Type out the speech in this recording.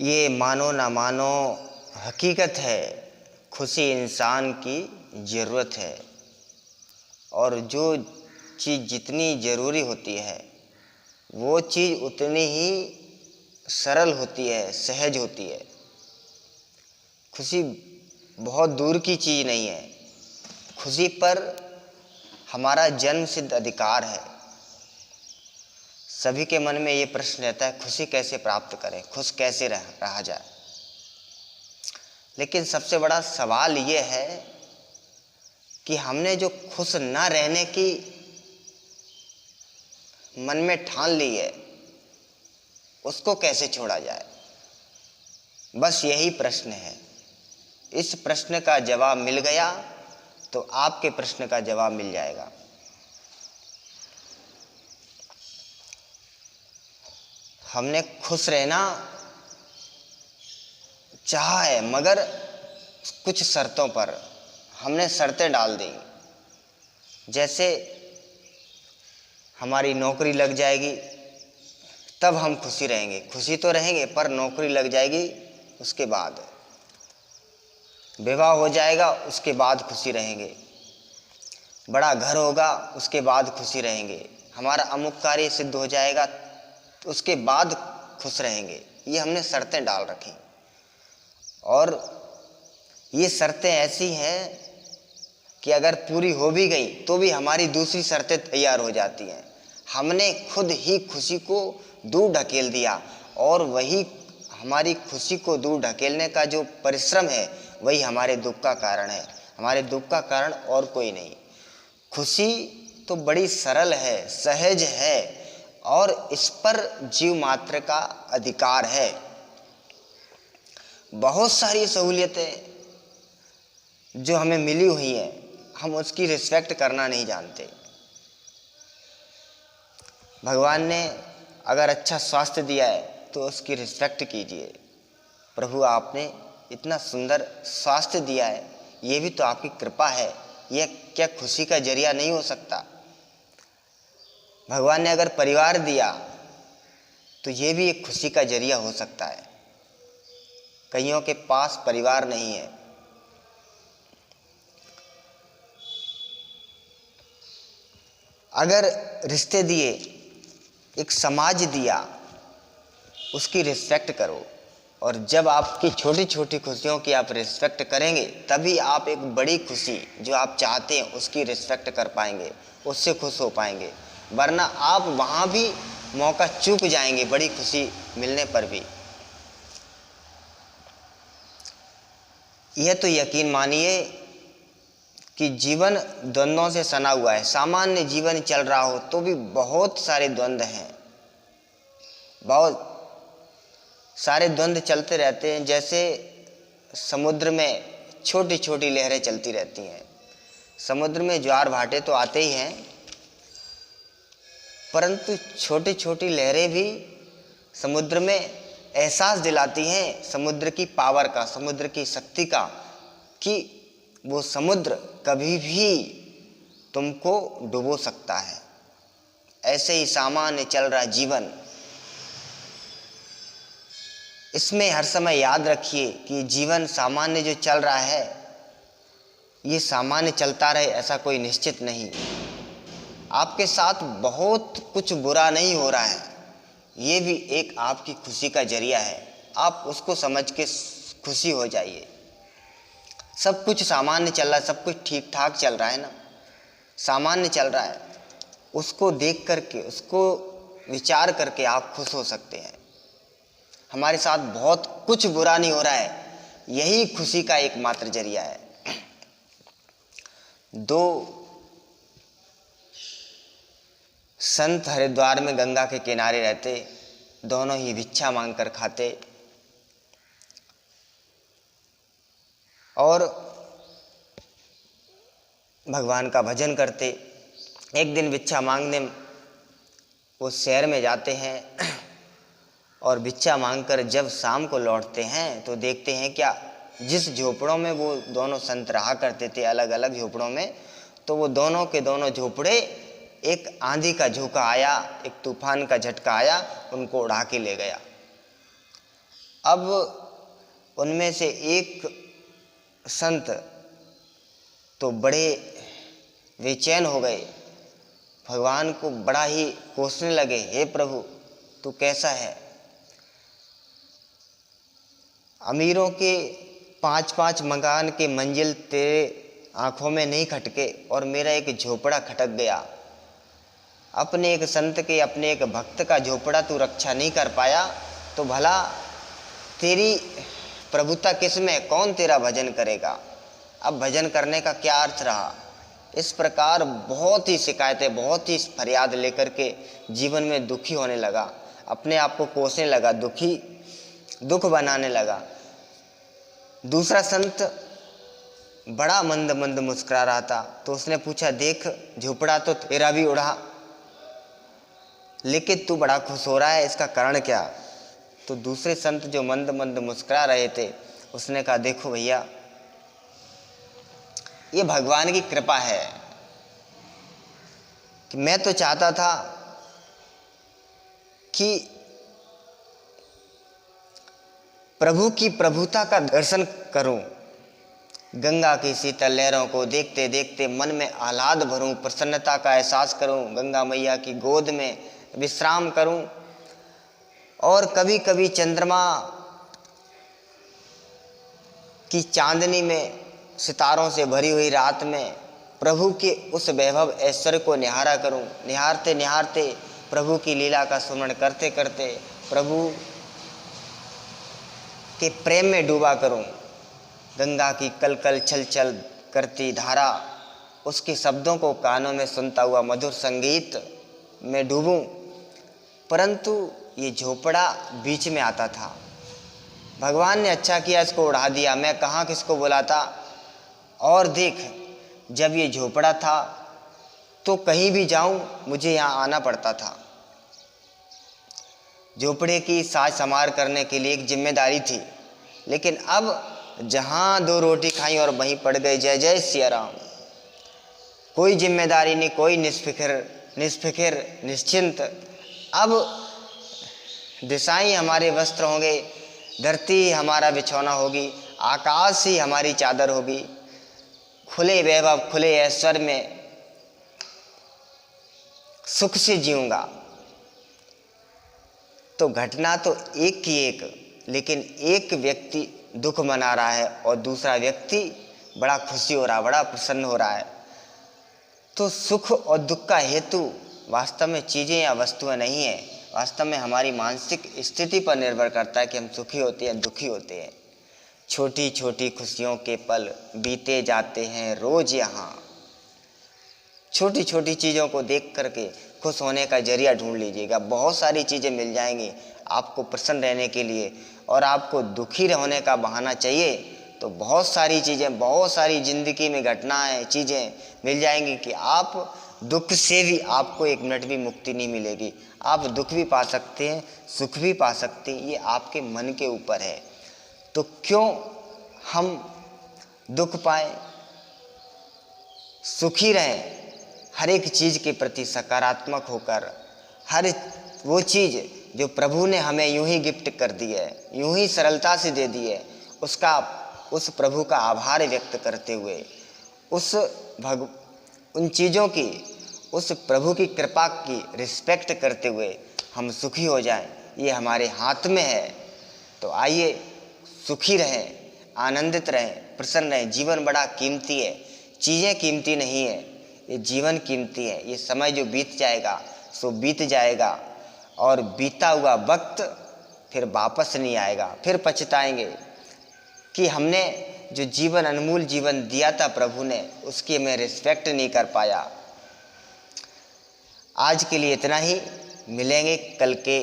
ये मानो ना मानो हकीकत है, खुशी इंसान की ज़रूरत है। और जो चीज़ जितनी ज़रूरी होती है वो चीज़ उतनी ही सरल होती है, सहज होती है। खुशी बहुत दूर की चीज़ नहीं है। खुशी पर हमारा जन्म सिद्ध अधिकार है। सभी के मन में ये प्रश्न रहता है, खुशी कैसे प्राप्त करें, खुश कैसे रहा जाए। लेकिन सबसे बड़ा सवाल ये है कि हमने जो खुश ना रहने की मन में ठान ली है उसको कैसे छोड़ा जाए। बस यही प्रश्न है। इस प्रश्न का जवाब मिल गया तो आपके प्रश्न का जवाब मिल जाएगा। हमने खुश रहना चाहा है, मगर कुछ शर्तों पर हमने शर्तें डाल दी। जैसे हमारी नौकरी लग जाएगी तब हम खुशी रहेंगे। खुशी तो रहेंगे पर नौकरी लग जाएगी, उसके बाद विवाह हो जाएगा, उसके बाद खुशी रहेंगे। बड़ा घर होगा, उसके बाद खुशी रहेंगे। हमारा अमुक कार्य सिद्ध हो जाएगा, तो उसके बाद खुश रहेंगे। ये हमने शर्तें डाल रखी और ये शर्तें ऐसी हैं कि अगर पूरी हो भी गई तो भी हमारी दूसरी शर्तें तैयार हो जाती हैं। हमने खुद ही खुशी को दूर ढकेल दिया और वही हमारी खुशी को दूर ढकेलने का जो परिश्रम है वही हमारे दुख का कारण है। हमारे दुख का कारण और कोई नहीं। खुशी तो बड़ी सरल है, सहज है और इस पर जीव मात्र का अधिकार है। बहुत सारी सहूलियतें जो हमें मिली हुई हैं, हम उसकी रिस्पेक्ट करना नहीं जानते। भगवान ने अगर अच्छा स्वास्थ्य दिया है तो उसकी रिस्पेक्ट कीजिए। प्रभु आपने इतना सुंदर स्वास्थ्य दिया है, ये भी तो आपकी कृपा है। यह क्या खुशी का जरिया नहीं हो सकता? भगवान ने अगर परिवार दिया तो ये भी एक खुशी का जरिया हो सकता है। कईयों के पास परिवार नहीं है। अगर रिश्ते दिए, एक समाज दिया, उसकी रिस्पेक्ट करो। और जब आपकी छोटी छोटी खुशियों की आप रिस्पेक्ट करेंगे तभी आप एक बड़ी खुशी जो आप चाहते हैं उसकी रिस्पेक्ट कर पाएंगे, उससे खुश हो पाएंगे। वरना आप वहाँ भी मौका चूक जाएंगे बड़ी खुशी मिलने पर भी। यह तो यकीन मानिए कि जीवन द्वंद्वों से सना हुआ है। सामान्य जीवन चल रहा हो तो भी बहुत सारे द्वंद्व हैं, बहुत सारे द्वंद्व चलते रहते हैं। जैसे समुद्र में छोटी छोटी लहरें चलती रहती हैं। समुद्र में ज्वार भाटे तो आते ही हैं, परंतु छोटी छोटी लहरें भी समुद्र में एहसास दिलाती हैं समुद्र की पावर का, समुद्र की शक्ति का, कि वो समुद्र कभी भी तुमको डुबो सकता है। ऐसे ही सामान्य चल रहा जीवन, इसमें हर समय याद रखिए कि जीवन सामान्य जो चल रहा है ये सामान्य चलता रहे ऐसा कोई निश्चित नहीं। आपके साथ बहुत कुछ बुरा नहीं हो रहा है, ये भी एक आपकी खुशी का जरिया है। आप उसको समझ के खुशी हो जाइए। सब कुछ सामान्य चल रहा है, सब कुछ ठीक ठाक चल रहा है ना, सामान्य चल रहा है। उसको देख करके, उसको विचार करके आप खुश हो सकते हैं। हमारे साथ बहुत कुछ बुरा नहीं हो रहा है, यही खुशी का एकमात्र जरिया है। दो संत हरिद्वार में गंगा के किनारे रहते, दोनों ही भिक्षा मांगकर खाते और भगवान का भजन करते। एक दिन भिक्षा मांगने वो शहर में जाते हैं और भिक्षा मांगकर जब शाम को लौटते हैं तो देखते हैं क्या, जिस झोपड़ों में वो दोनों संत रहा करते थे, अलग अलग झोपड़ों में, तो वो दोनों के दोनों झोपड़े, एक आंधी का झोंका आया, एक तूफान का झटका आया, उनको उड़ा के ले गया। अब उनमें से एक संत तो बड़े बेचैन हो गए, भगवान को बड़ा ही कोसने लगे, हे प्रभु तू कैसा है? अमीरों के 5-5 मकान के मंजिल तेरे आंखों में नहीं खटके और मेरा एक झोपड़ा खटक गया। अपने एक संत के, अपने एक भक्त का झोपड़ा तू रक्षा नहीं कर पाया तो भला तेरी प्रभुता किस में? कौन तेरा भजन करेगा? अब भजन करने का क्या अर्थ रहा? इस प्रकार बहुत ही शिकायतें, बहुत ही फरियाद लेकर के जीवन में दुखी होने लगा, अपने आप को कोसने लगा, दुख बनाने लगा। दूसरा संत बड़ा मंद मंद मुस्कुरा रहा था, तो उसने पूछा, देख झोपड़ा तो तेरा भी उड़ा, लेकिन तू बड़ा खुश हो रहा है, इसका कारण क्या? तो दूसरे संत जो मंद मंद मुस्कुरा रहे थे, उसने कहा, देखो भैया, ये भगवान की कृपा है कि मैं तो चाहता था कि प्रभु की प्रभुता का दर्शन करूं, गंगा की शीतल लहरों को देखते देखते मन में आह्लाद भरूं, प्रसन्नता का एहसास करूं, गंगा मैया की गोद में विश्राम करूं और कभी कभी चंद्रमा की चांदनी में, सितारों से भरी हुई रात में प्रभु के उस वैभव ऐश्वर्य को निहारा करूं, निहारते निहारते प्रभु की लीला का स्मरण करते करते प्रभु के प्रेम में डूबा करूं, गंगा की कल कल छल छल करती धारा, उसके शब्दों को कानों में सुनता हुआ मधुर संगीत में डूबूं। परंतु ये झोपड़ा बीच में आता था। भगवान ने अच्छा किया इसको उड़ा दिया, मैं कहाँ किसको बुलाता। और देख, जब ये झोपड़ा था तो कहीं भी जाऊं मुझे यहाँ आना पड़ता था। झोपड़े की साज संवार करने के लिए एक जिम्मेदारी थी, लेकिन अब जहाँ 2 रोटी खाई और वहीं पड़ गए, जय जय सिया राम। कोई जिम्मेदारी नहीं, कोई निष्फिक्र निश्चिंत। अब दिशाएं हमारे वस्त्र होंगे, धरती हमारा बिछौना होगी, आकाश ही हमारी चादर होगी। खुले वैभव, खुले ऐश्वर्य में सुख से जीऊंगा। तो घटना तो एक की एक, लेकिन एक व्यक्ति दुख मना रहा है और दूसरा व्यक्ति बड़ा खुशी हो रहा है, बड़ा प्रसन्न हो रहा है। तो सुख और दुख का हेतु वास्तव में चीज़ें या वस्तुएं नहीं है, वास्तव में हमारी मानसिक स्थिति पर निर्भर करता है कि हम सुखी होते हैं, दुखी होते हैं। छोटी छोटी खुशियों के पल बीते जाते हैं रोज यहाँ। छोटी छोटी चीज़ों को देख करके खुश होने का जरिया ढूंढ लीजिएगा, बहुत सारी चीज़ें मिल जाएंगी आपको प्रसन्न रहने के लिए। और आपको दुखी होने का बहाना चाहिए तो बहुत सारी चीज़ें, बहुत सारी ज़िंदगी में घटनाएं, चीज़ें मिल जाएंगी कि आप दुख से भी आपको एक मिनट भी मुक्ति नहीं मिलेगी। आप दुख भी पा सकते हैं, सुख भी पा सकते हैं, ये आपके मन के ऊपर है। तो क्यों हम दुख पाएं, सुखी रहें, हर एक चीज़ के प्रति सकारात्मक होकर, हर वो चीज़ जो प्रभु ने हमें यूं ही गिफ्ट कर दी है, यूं ही सरलता से दे दी है, उस प्रभु का आभार व्यक्त करते हुए, उन चीज़ों की, उस प्रभु की कृपा की रिस्पेक्ट करते हुए हम सुखी हो जाएं, ये हमारे हाथ में है। तो आइए सुखी रहें, आनंदित रहें, प्रसन्न रहें। जीवन बड़ा कीमती है, चीज़ें कीमती नहीं है, ये जीवन कीमती है। ये समय जो बीत जाएगा सो बीत जाएगा और बीता हुआ वक्त फिर वापस नहीं आएगा। फिर पछताएंगे कि हमने जो जीवन, अनमोल जीवन दिया था प्रभु ने, उसकी मैं रिस्पेक्ट नहीं कर पाया। आज के लिए इतना ही, मिलेंगे कल के